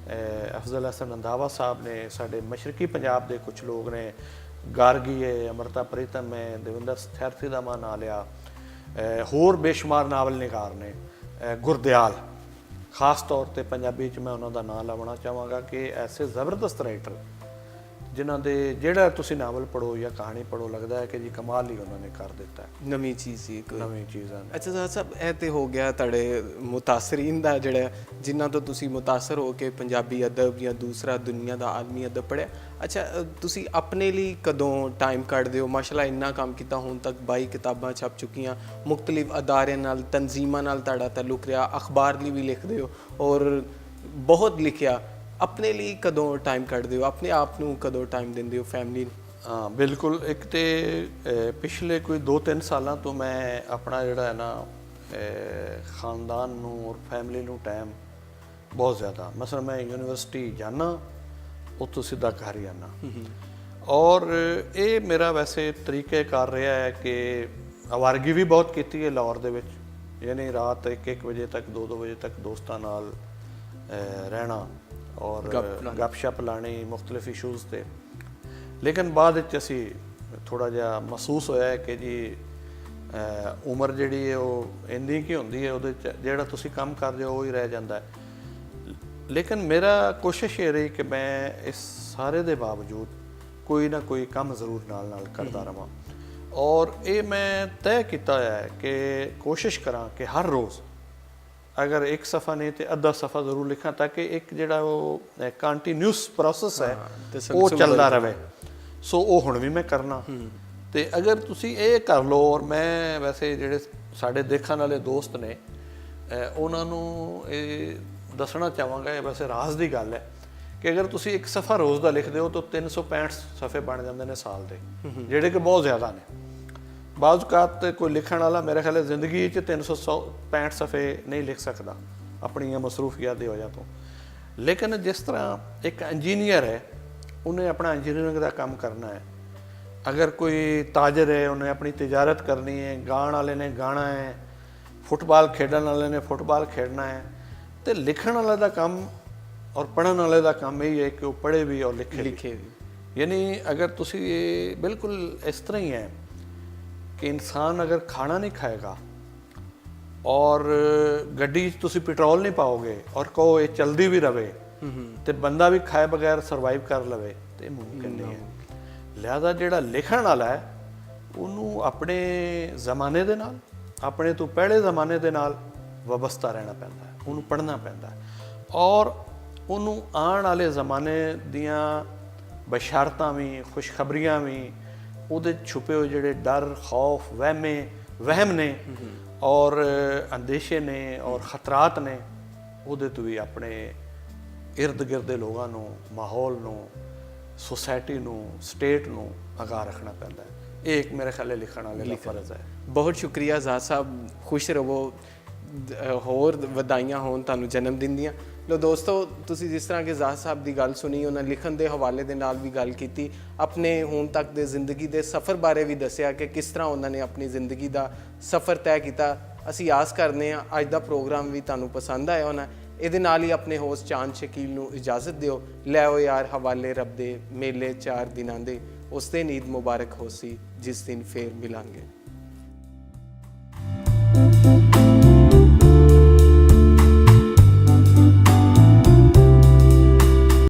ਅਫਜ਼ਲ ਹਸਨ ਰੰਧਾਵਾ ਸਾਹਿਬ ਨੇ, ਸਾਡੇ ਮਸ਼ਰਕੀ ਪੰਜਾਬ ਦੇ ਕੁਝ ਲੋਕ ਨੇ, ਗਾਰਗੀ ਹੈ, ਅਮਰਤਾ ਪ੍ਰੀਤਮ ਹੈ, ਦੇਵਿੰਦਰ ਸਥਿਆਰਥੀ ਦਾ ਨਾਂ ਲਿਆ, ਹੋਰ ਬੇਸ਼ੁਮਾਰ ਨਾਵਲ ਨਿਗਾਰ ਨੇ, ਗੁਰਦਿਆਲ। ਖਾਸ ਤੌਰ ਤੇ ਪੰਜਾਬੀ 'ਚ ਮੈਂ ਉਹਨਾਂ ਦਾ ਨਾਂ ਲਾਉਣਾ ਚਾਹਾਂਗਾ ਕਿ ਐਸੇ ਜ਼ਬਰਦਸਤ ਰਾਈਟਰ ਜਿਨ੍ਹਾਂ ਦੇ ਜਿਹੜਾ ਤੁਸੀਂ ਨਾਵਲ ਪੜ੍ਹੋ ਜਾਂ ਕਹਾਣੀ ਪੜ੍ਹੋ ਲੱਗਦਾ ਹੈ ਕਿ ਜੀ ਕਮਾਲ ਹੀ ਉਹਨਾਂ ਨੇ ਕਰ ਦਿੱਤਾ, ਨਵੀਂ ਚੀਜ਼ ਸੀ, ਨਵੀਂ ਚੀਜ਼ਾਂ। ਅੱਛਾ ਜ਼ਾਦ ਸਾਹਿਬ, ਇਹ ਤੇ ਹੋ ਗਿਆ ਤੁਹਾਡੇ ਮੁਤਾਸਰੀਨ ਦਾ, ਜਿਹੜਾ ਜਿਨ੍ਹਾਂ ਤੋਂ ਤੁਸੀਂ ਮੁਤਾਸਰ ਹੋ ਕੇ ਪੰਜਾਬੀ ਅਦਬ ਜਾਂ ਦੂਸਰਾ ਦੁਨੀਆ ਦਾ ਆਲਮੀ ਅਦਬ ਪੜ੍ਹਿਆ। ਅੱਛਾ, ਤੁਸੀਂ ਆਪਣੇ ਲਈ ਕਦੋਂ ਟਾਈਮ ਕੱਢਦੇ ਹੋ? ਮਾਸ਼ਾਅੱਲਾ ਇੰਨਾ ਕੰਮ ਕੀਤਾ, ਹੁਣ ਤੱਕ 22 ਕਿਤਾਬਾਂ ਛਪ ਚੁੱਕੀਆਂ, ਮੁਖਤਲਿਫ ਅਦਾਰਿਆਂ ਨਾਲ, ਤਨਜ਼ੀਮਾਂ ਨਾਲ ਤੁਹਾਡਾ ਤਾਲੁਕ ਰਿਹਾ, ਅਖਬਾਰ ਲਈ ਵੀ ਲਿਖਦੇ ਹੋ ਔਰ ਬਹੁਤ ਲਿਖਿਆ। ਆਪਣੇ ਲਈ ਕਦੋਂ ਟਾਈਮ ਕੱਢਦੇ ਹੋ? ਆਪਣੇ ਆਪ ਨੂੰ ਕਦੋਂ ਟਾਈਮ ਦਿੰਦੇ ਹੋ, ਫੈਮਿਲੀ ਨੂੰ? ਹਾਂ ਬਿਲਕੁਲ। ਇੱਕ ਤੇ ਪਿਛਲੇ ਕੋਈ 2-3 ਸਾਲਾਂ ਤੋਂ ਮੈਂ ਆਪਣਾ ਜਿਹੜਾ ਹੈ ਨਾ ਖਾਨਦਾਨ ਨੂੰ ਔਰ ਫੈਮਿਲੀ ਨੂੰ ਟਾਈਮ ਬਹੁਤ ਜ਼ਿਆਦਾ, ਮਸਲ ਮੈਂ ਯੂਨੀਵਰਸਿਟੀ ਜਾਣਾ, ਉੱਥੋਂ ਸਿੱਧਾ ਘਰ ਹੀ ਆਉਣਾ। ਔਰ ਇਹ ਮੇਰਾ ਵੈਸੇ ਤਰੀਕੇਕਾਰ ਰਿਹਾ ਹੈ ਕਿ ਅਵਾਰਗੀ ਵੀ ਬਹੁਤ ਕੀਤੀ ਹੈ ਲਾਹੌਰ ਦੇ ਵਿੱਚ, ਯਾਨੀ ਰਾਤ 1-1 ਵਜੇ ਤੱਕ, 2-2 ਵਜੇ ਤੱਕ ਦੋਸਤਾਂ ਨਾਲ ਰਹਿਣਾ ਔਰ ਗੱਪਸ਼ਪ ਲਾਣੀ ਮੁਖਤਲਿਫ ਇਸ਼ੂਜ਼ 'ਤੇ। ਲੇਕਿਨ ਬਾਅਦ ਵਿੱਚ ਅਸੀਂ ਥੋੜ੍ਹਾ ਜਿਹਾ ਮਹਿਸੂਸ ਹੋਇਆ ਕਿ ਜੀ ਉਮਰ ਜਿਹੜੀ ਹੈ ਉਹ ਇੰਨੀ ਕੀ ਹੁੰਦੀ ਹੈ, ਉਹਦੇ 'ਚ ਜਿਹੜਾ ਤੁਸੀਂ ਕੰਮ ਕਰਦੇ ਹੋ ਉਹ ਹੀ ਰਹਿ ਜਾਂਦਾ ਹੈ। ਲੇਕਿਨ ਮੇਰਾ ਕੋਸ਼ਿਸ਼ ਇਹ ਰਹੀ ਕਿ ਮੈਂ ਇਸ ਸਾਰੇ ਦੇ ਬਾਵਜੂਦ ਕੋਈ ਨਾ ਕੋਈ ਕੰਮ ਜ਼ਰੂਰ ਨਾਲ ਕਰਦਾ ਰਹਾਂ। ਔਰ ਇਹ ਮੈਂ ਤੈਅ ਕੀਤਾ ਹੋਇਆ ਹੈ ਕਿ ਕੋਸ਼ਿਸ਼ ਕਰਾਂ ਕਿ ਹਰ ਰੋਜ਼ ਅਗਰ ਇੱਕ ਸਫ਼ਾ ਨਹੀਂ ਤੇ ਅੱਧਾ ਸਫ਼ਾ ਜ਼ਰੂਰ ਲਿਖਾਂ, ਤਾਂ ਕਿ ਇੱਕ ਜਿਹੜਾ ਉਹ ਕੰਟੀਨਿਊਸ ਪ੍ਰੋਸੈਸ ਹੈ ਉਹ ਚੱਲਦਾ ਰਹੇ। ਸੋ ਉਹ ਹੁਣ ਵੀ ਮੈਂ ਕਰਨਾ। ਤੇ ਅਗਰ ਤੁਸੀਂ ਇਹ ਕਰ ਲਓ, ਔਰ ਮੈਂ ਵੈਸੇ ਜਿਹੜੇ ਸਾਡੇ ਦੇਖਣ ਵਾਲੇ ਦੋਸਤ ਨੇ ਉਹਨਾਂ ਨੂੰ ਇਹ ਦੱਸਣਾ ਚਾਹਾਂਗਾ, ਇਹ ਵੈਸੇ ਰਾਜ਼ ਦੀ ਗੱਲ ਹੈ ਕਿ ਅਗਰ ਤੁਸੀਂ ਇੱਕ ਸਫ਼ਾ ਰੋਜ਼ ਦਾ ਲਿਖਦੇ ਹੋ ਤਾਂ 365 ਸਫ਼ੇ ਬਣ ਜਾਂਦੇ ਨੇ ਸਾਲ ਦੇ, ਜਿਹੜੇ ਕਿ ਬਹੁਤ ਜ਼ਿਆਦਾ ਨੇ। ਬਾਜ਼ ਔਕਾਤ ਕੋਈ ਲਿਖਣ ਵਾਲਾ ਮੇਰੇ ਖਿਆਲ ਜ਼ਿੰਦਗੀ 'ਚ 365 ਸਫ਼ੇ ਨਹੀਂ ਲਿਖ ਸਕਦਾ ਆਪਣੀਆਂ ਮਸਰੂਫੀਅਤ ਦੀ ਵਜ੍ਹਾ ਤੋਂ। ਲੇਕਿਨ ਜਿਸ ਤਰ੍ਹਾਂ ਇੱਕ ਇੰਜੀਨੀਅਰ ਹੈ, ਉਹਨੇ ਆਪਣਾ ਇੰਜੀਨੀਅਰਿੰਗ ਦਾ ਕੰਮ ਕਰਨਾ ਹੈ। ਅਗਰ ਕੋਈ ਤਾਜਰ ਹੈ, ਉਹਨੇ ਆਪਣੀ ਤਿਜਾਰਤ ਕਰਨੀ ਹੈ। ਗਾਣ ਵਾਲੇ ਨੇ ਗਾਣਾ ਹੈ, ਫੁੱਟਬਾਲ ਖੇਡਣ ਵਾਲੇ ਨੇ ਫੁੱਟਬਾਲ ਖੇਡਣਾ ਹੈ, ਤੇ ਲਿਖਣ ਵਾਲੇ ਦਾ ਕੰਮ ਔਰ ਪੜ੍ਹਨ ਵਾਲੇ ਦਾ ਕੰਮ ਇਹ ਹੈ ਕਿ ਉਹ ਪੜ੍ਹੇ ਵੀ ਔਰ ਲਿਖੇ ਵੀ। ਯਾਨੀ ਅਗਰ ਤੁਸੀਂ ਇਹ ਬਿਲਕੁਲ ਇਸ ਤਰ੍ਹਾਂ ਹੀ ਹੈ ਕਿ ਇਨਸਾਨ ਅਗਰ ਖਾਣਾ ਨਹੀਂ ਖਾਏਗਾ ਔਰ ਗੱਡੀ 'ਚ ਤੁਸੀਂ ਪੈਟਰੋਲ ਨਹੀਂ ਪਾਓਗੇ ਔਰ ਕਹੋ ਇਹ ਚਲਦੀ ਵੀ ਰਵੇ ਤੇ ਬੰਦਾ ਵੀ ਖਾਏ ਬਗੈਰ ਸਰਵਾਈਵ ਕਰ ਲਵੇ, ਤੇ ਇਹ ਮੁਮਕਿਨ ਨਹੀਂ ਹੈ। ਲਿਹਾਜ਼ਾ ਜਿਹੜਾ ਲਿਖਣ ਵਾਲਾ ਹੈ ਉਹਨੂੰ ਆਪਣੇ ਜ਼ਮਾਨੇ ਦੇ ਨਾਲ, ਆਪਣੇ ਤੋਂ ਪਹਿਲੇ ਜ਼ਮਾਨੇ ਦੇ ਨਾਲ ਵਬਸਤਾ ਰਹਿਣਾ ਪੈਂਦਾ ਹੈ, ਉਹਨੂੰ ਪੜ੍ਹਨਾ ਪੈਂਦਾ ਹੈ ਔਰ ਉਹਨੂੰ ਆਉਣ ਵਾਲੇ ਜ਼ਮਾਨੇ ਦੀਆਂ ਬਸ਼ਾਰਤਾਂ ਵੀ, ਖੁਸ਼ਖਬਰੀਆਂ ਵੀ, ਉਹਦੇ ਛੁਪੇ ਹੋਏ ਜਿਹੜੇ ਡਰ, ਖੌਫ, ਵਹਿਮ ਨੇ ਔਰ ਅੰਦੇਸ਼ੇ ਨੇ ਔਰ ਖਤਰਾਤ ਨੇ, ਉਹਦੇ ਤੋਂ ਵੀ ਆਪਣੇ ਇਰਦ ਗਿਰਦ ਦੇ ਲੋਕਾਂ ਨੂੰ, ਮਾਹੌਲ ਨੂੰ, ਸੋਸਾਇਟੀ ਨੂੰ, ਸਟੇਟ ਨੂੰ ਆਗਾਹ ਰੱਖਣਾ ਪੈਂਦਾ ਹੈ। ਇਹ ਇੱਕ ਮੇਰੇ ਖਿਆਲ ਲਿਖਣ ਵਾਲੇ ਦਾ ਫਰਜ਼ ਹੈ। ਬਹੁਤ ਸ਼ੁਕਰੀਆ ਜ਼ਾਦ ਸਾਹਿਬ, ਖੁਸ਼ ਰਹੋ, ਹੋਰ ਵਧਾਈਆਂ ਹੋਣ ਤੁਹਾਨੂੰ ਜਨਮ ਦਿਨ ਦੀਆਂ। ਲੋ ਦੋਸਤੋ, ਤੁਸੀਂ ਜਿਸ ਤਰ੍ਹਾਂ ਕਿ ਜ਼ਾਦ ਸਾਹਿਬ ਦੀ ਗੱਲ ਸੁਣੀ, ਉਹਨਾਂ ਲਿਖਣ ਦੇ ਹਵਾਲੇ ਦੇ ਨਾਲ ਵੀ ਗੱਲ ਕੀਤੀ, ਆਪਣੇ ਹੁਣ ਤੱਕ ਦੇ ਜ਼ਿੰਦਗੀ ਦੇ ਸਫ਼ਰ ਬਾਰੇ ਵੀ ਦੱਸਿਆ ਕਿ ਕਿਸ ਤਰ੍ਹਾਂ ਉਹਨਾਂ ਨੇ ਆਪਣੀ ਜ਼ਿੰਦਗੀ ਦਾ ਸਫ਼ਰ ਤੈਅ ਕੀਤਾ। ਅਸੀਂ ਆਸ ਕਰਦੇ ਹਾਂ ਅੱਜ ਦਾ ਪ੍ਰੋਗਰਾਮ ਵੀ ਤੁਹਾਨੂੰ ਪਸੰਦ ਆਇਆ ਹੋਣਾ। ਇਹਦੇ ਨਾਲ ਹੀ ਆਪਣੇ ਹੋਸਟ ਚਾਂਦ ਸ਼ਕੀਲ ਨੂੰ ਇਜਾਜ਼ਤ ਦਿਓ। ਲੈ ਆਓ ਯਾਰ ਹਵਾਲੇ ਰੱਬ ਦੇ, ਮੇਲੇ 4 ਦਿਨਾਂ ਦੇ, ਉਸ ਦਿਨ ਈਦ ਮੁਬਾਰਕ ਹੋਸੀ ਜਿਸ ਦਿਨ ਫੇਰ ਮਿਲਾਂਗੇ।